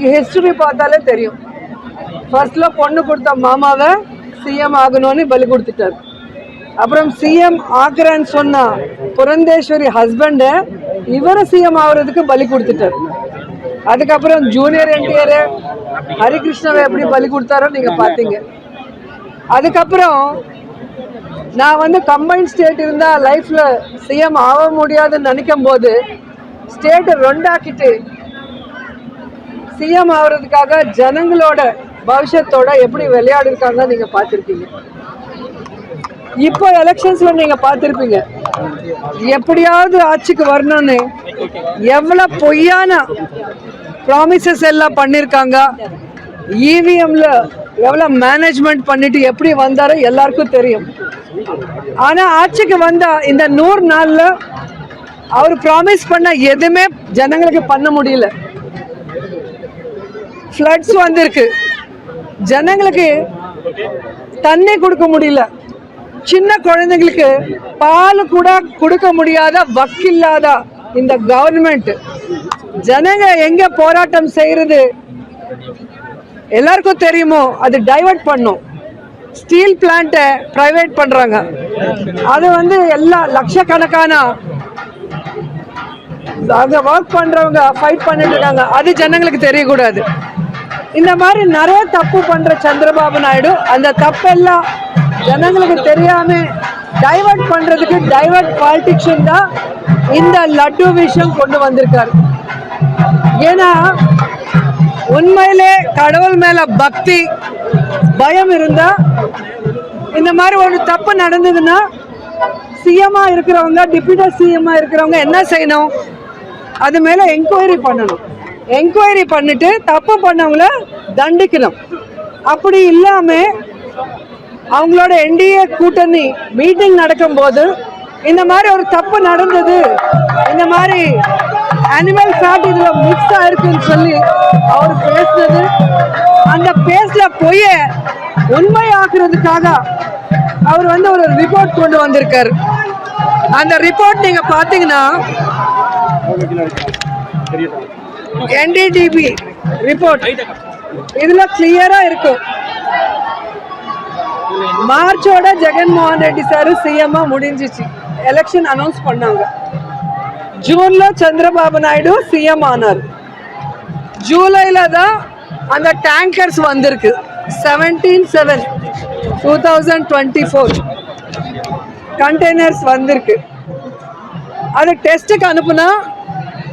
உங்களுக்கு ஹிஸ்டரி பார்த்தாலே தெரியும். ஃபர்ஸ்ட்ல பொண்ணு கொடுத்த மாமாவை சிஎம் ஆகணும்னு பலி கொடுத்துட்டார். அப்புறம் சிஎம் ஆக்குறேன்னு சொன்னா புரந்தேஸ்வரி ஹஸ்பண்ட இவரை சிஎம் ஆகுறதுக்கு பலி கொடுத்துட்டார். அதுக்கப்புறம் ஜூனியர் என்டிஆர் ஹரிகிருஷ்ணாவை எப்படி பலி கொடுத்தாரோ நீங்க பாத்தீங்க. அதுக்கப்புறம் நான் கம்பைன் ஸ்டேட் இருந்தா லைஃப்ல சிஎம் ஆக முடியாதுன்னு நினைக்கும் போது ஸ்டேட்டை ரெண்டாக்கிட்டு சிஎம் ஆகுறதுக்காக ஜனங்களோட பவிஷ்யத்தோட எப்படி விளையாடி இருக்காங்க நீங்க பார்த்துருப்பீங்க. இப்போ எலெக்ஷன்ஸ்ல நீங்க பார்த்துருப்பீங்க எப்படியாவது ஆட்சிக்கு வரணும்னு எவ்வளவு பொய்யான ப்ராமிசஸ் எல்லாம் பண்ணிருக்காங்க. இவிஎம்ல எவ்வளவு மேனேஜ்மெண்ட் பண்ணிட்டு எப்படி வந்தாரோ எல்லாருக்கும் தெரியும். ஆனா ஆட்சிக்கு வந்தா இந்த 100 நாள்ல அவர் ப்ராமிஸ் பண்ண எதுவுமே ஜனங்களுக்கு பண்ண முடியல. ஃப்ளட்ஸ் வந்திருக்கு, ஜனங்களுக்கு தண்ணி கொடுக்க முடியல, சின்ன குழந்தைங்களுக்கு பால் கூட கொடுக்க முடியாத வக்கில்லாத இந்த கவர்மெண்ட். ஜனங்க எங்க போராட்டம் செய்யறது எல்லாருக்கும் தெரியுமோ, அது டைவர்ட் பண்ணும். ஸ்டீல் பிளான்ட்டை பிரைவேட் பண்றாங்க, அது எல்லா லட்சக்கணக்கான அங்க ஒர்க் பண்றவங்க ஃபைட் பண்ணிட்டு இருக்காங்க, அது ஜனங்களுக்கு தெரியக்கூடாது. இந்த மாதிரி நிறைய தப்பு பண்ற சந்திரபாபு நாயுடு அந்த தப்பெல்லாம் ஜனங்களுக்கு தெரியாம டைவர்ட் பண்றதுக்கு டைவர்ட் பாலிடிக்ஷன் தான் இந்த லட்டு விஷயம் கொண்டு வந்திருக்காரு. ஏன்னா உண்மையிலே கடவுள் மேல பக்தி பயம் இருந்தா இந்த மாதிரி ஒரு தப்பு நடந்ததுன்னா சிஎம்மா இருக்கிறவங்க டிப்யூட்டி சிஎம்மா இருக்கிறவங்க என்ன செய்யணும், அது மேல என்கொயரி பண்ணணும். என்கொயரி பண்ணிட்டு தப்பு பண்ணவங்கள தண்டிக்கணும். அப்படி இல்லாம அவங்களோட என்டிஏ கூட்டணி மீட்டிங் நடக்கும் போது இந்த மாதிரி ஒரு தப்பு நடந்தது, இந்த மாதிரி அனிமல் ஃபேட் இதுல மிக்ஸ் ஆயிருக்குன்னு சொல்லி அவர் பேசுனது, அந்த பேசல பொய்ய உண்மையாக்குறதுக்காக அவர் ஒரு ரிப்போர்ட் கொண்டு வந்திருக்காரு. அந்த ரிப்போர்ட் நீங்க பாத்தீங்கன்னா என்டிடிபி ரிப்போர்ட் இதுல கிளியரா இருக்கும். மார்ச்சோட ஜெகன்மோகன் ரெட்டி சார் சிஎம் முடிஞ்சிச்சு, எலெக்ஷன் அனௌன்ஸ் பண்ணாங்க. ஜூன்ல சந்திரபாபு நாயுடு சிஎம் ஆனார். ஜூலைல தான் அந்த டேங்கர்ஸ் வந்திருக்கு. 17/7/2024 கண்டெய்னர்ஸ் வந்திருக்கு. அது டெஸ்ட்டுக்கு அனுப்புனா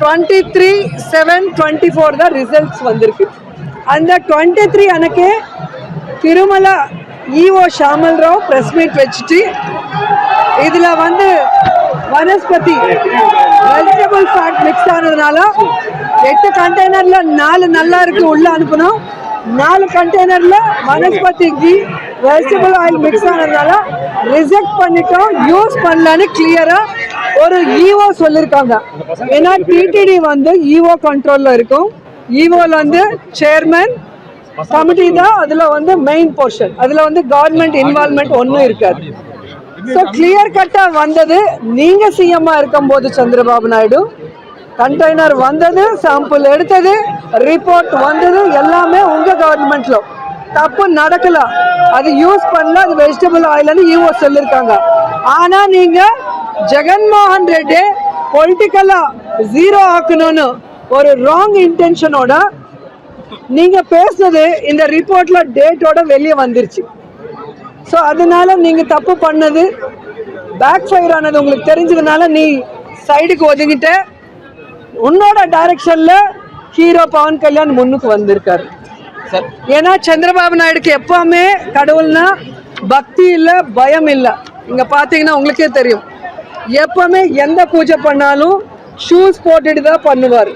23/7/24 தான் ரிசல்ட்ஸ் வந்திருக்கு. அந்த 23 அன்னைக்கு Tirumala EO Shyamala Rao press meet வச்சுட்டு இதுல வனஸ்பதி வெஜிடபிள் ஃபேட் மிக்ஸ் ஆனதுனால 8 கண்டெய்னர்ல 4 நல்லா இருக்கு உள்ள அனுப்பணும், 4 கண்டெய்னர்ல vanaspati ghee vegetable oil mix ஆனதுனால ரிஜெக்ட் பண்ணிட்டோம், யூஸ் பண்ணலான்னு கிளியரா ஒரு ஈஓ சொல்லியிருக்காங்க. ஏன்னா டிடிடி ஈஓ கண்ட்ரோல்ல இருக்கும். ஈஓல சேர்மன் கமிட்டி தான் அதுல மெயின் போர்ஷன், அதுல கவர்மெண்ட் இன்வால்வ்மெண்ட் ஒன்றும் இருக்காது. ஸோ கிளியர் கட்டா வந்தது. நீங்க சிஎம்மா இருக்கும் போது சந்திரபாபு நாயுடு கண்டெய்னர் வந்தது, சாம்பிள் எடுத்தது, ரிப்போர்ட் வந்தது, எல்லாமே உங்க கவர்மெண்ட்ல தப்பு நடக்கல, அது யூஸ் பண்ணல, அது வெஜிடபிள் ஆயில்னு ஈஓ சொல்லியிருக்காங்க. ஆனா நீங்க ஜெகன்மோகன் ரெட்டி பொலிட்டிக்கலா ஜீரோ ஆக்கணும்னு ஒரு ராங் இன்டென்ஷனோட நீங்க பேசுனது இந்த ரிப்போர்ட்ல டேட்டோட வெளியே வந்துருச்சு. ஸோ அதனால நீங்க தப்பு பண்ணது பேக் ஃபயர் ஆனது உங்களுக்கு தெரிஞ்சதுனால நீ சைடுக்கு ஒதுங்கிட்ட. உன்னோட டைரக்ஷன்ல ஹீரோ பவன் கல்யாண் முன்னுக்கு வந்திருக்காரு. ஏன்னா சந்திரபாபு நாயுடுக்கு எப்பவுமே கடவுள்னா பக்தி இல்லை, பயம் இல்லை. இங்க பாத்தீங்கன்னா உங்களுக்கே தெரியும், எப்பவுமே எந்த பூஜை பண்ணாலும் ஷூஸ் போட்டுட்டு தான் பண்ணுவார்.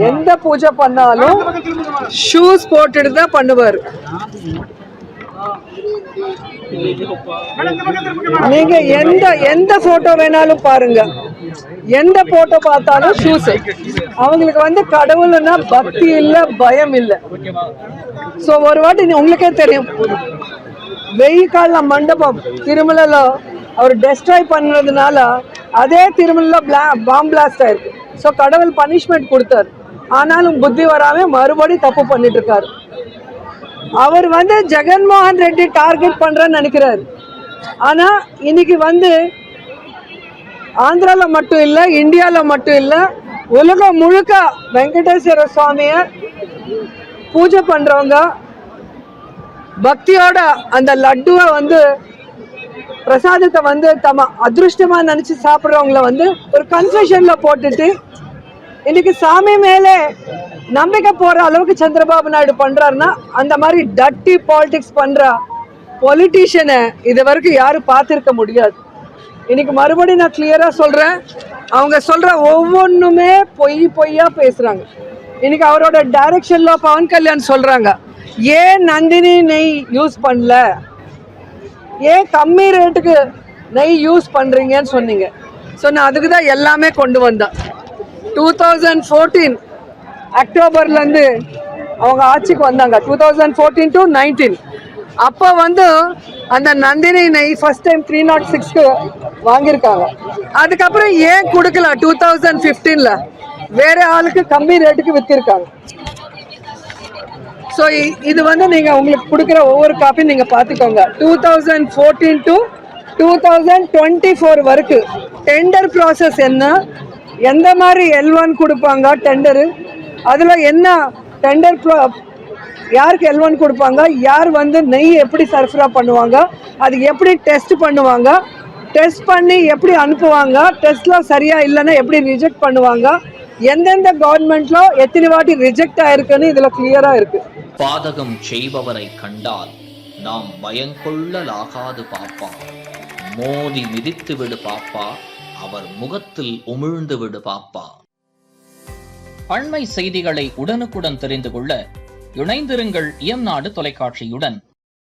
எந்த பூஜை பண்ணாலும் ஷூஸ் போட்டுட்டு தான் பண்ணுவார். நீங்க எந்த போட்டோ வேணாலும் பாருங்க, எந்த போட்டோ பார்த்தாலும் ஷூஸ். அவங்களுக்கு கடவுள்னா பக்தி இல்ல, பயம் இல்ல. சோ ஒரு வாட்டி உங்களுக்கே தெரியும், వెయ్యి కాళ్ళ మండపం తిరుమలలో அவர் டெஸ்ட்ராய் பண்ணதுனால அதே திருமலையில பாம் பிளாஸ்ட் ஆயிருக்கு. ஸோ கடவுள் பனிஷ்மெண்ட் கொடுத்தாரு. ஆனாலும் புத்தி வராம மறுபடி தப்பு பண்ணிட்டு இருக்காரு. அவர் வந்து ஜெகன்மோகன் ரெட்டி டார்கெட் பண்றேன்னு நினைக்கிறாரு. ஆனா இன்னைக்கு வந்து ஆந்திரால மட்டும் இல்லை, இந்தியாவில் மட்டும் இல்லை, உலகம் முழுக்க வெங்கடேஸ்வர சுவாமிய பூஜை பண்றவங்க பக்தியோட அந்த லட்டுவை வந்து பிரசாதத்தை வந்து தம அதிருஷ்டமா நினைச்சு சாப்பிட்றவங்கள வந்து ஒரு கன்ஃபெஷன்ல போட்டுட்டு இன்னைக்கு சாமி மேலே நம்பிக்கை போற அளவுக்கு சந்திரபாபு நாயுடு பண்றாருன்னா அந்த மாதிரி டட்டி பாலிடிக்ஸ் பண்ற பொலிட்டீஷியனை இது வரைக்கும் யாரும் பார்த்திருக்க முடியாது. இன்னைக்கு மறுபடியும் நான் கிளியரா சொல்றேன், அவங்க சொல்ற ஒவ்வொன்றுமே பொய்யா பேசுறாங்க. இன்னைக்கு அவரோட டைரக்ஷன்ல பவன் கல்யாண் சொல்றாங்க, ஏன் நந்தினி நெய் யூஸ் பண்ணல, ஏன் கம்மி ரேட்டுக்கு நெய் யூஸ் பண்றீங்கன்னு சொன்னீங்க. ஸோ நான் அதுக்கு தான் எல்லாமே கொண்டு வந்தேன். 2014 அக்டோபர்லேருந்து அவங்க ஆட்சிக்கு வந்தாங்க, 2014 to 19. அப்போ வந்து அந்த நந்தினி நெய் ஃபர்ஸ்ட் டைம் 306க்கு வாங்கியிருக்காங்க. அதுக்கப்புறம் ஏன் கொடுக்கல 2015ல் வேற ஆளுக்கு கம்மி ரேட்டுக்கு வித்திருக்காங்க. ஸோ இது வந்து நீங்கள் உங்களுக்கு கொடுக்குற ஒவ்வொரு காப்பி நீங்கள் பார்த்துக்கோங்க. 2014 to 2024 வரைக்கும் டெண்டர் ப்ராசஸ் என்ன, எந்த மாதிரி L1 கொடுப்பாங்க டெண்டரு, அதில் என்ன டெண்டர் யாருக்கு L1 கொடுப்பாங்க, யார் வந்து நெய் எப்படி சர்ஃபரா பண்ணுவாங்க, அது எப்படி டெஸ்ட் பண்ணுவாங்க, டெஸ்ட் பண்ணி எப்படி அனுப்புவாங்க, டெஸ்ட்லாம் சரியா இல்லைன்னா எப்படி ரிஜெக்ட் பண்ணுவாங்க, எந்தெந்த கவர்மெண்ட்ல எத்தனை வாட்டி ரிஜெக்ட் ஆயிருக்குன்னு இதுல கிளியரா இருக்கு. பாதகம் செய்பவரை கண்டால் நாம் பயங்கொள்ளலாகாது பாப்பா, மோதி மிதித்து விடு பாப்பா, அவர் முகத்தில் உமிழ்ந்து விடு பாப்பா. அண்மை செய்திகளை உடனுக்குடன் தெரிந்து கொள்ள இணைந்திருங்கள் இயம்நாடு தொலைக்காட்சியுடன்.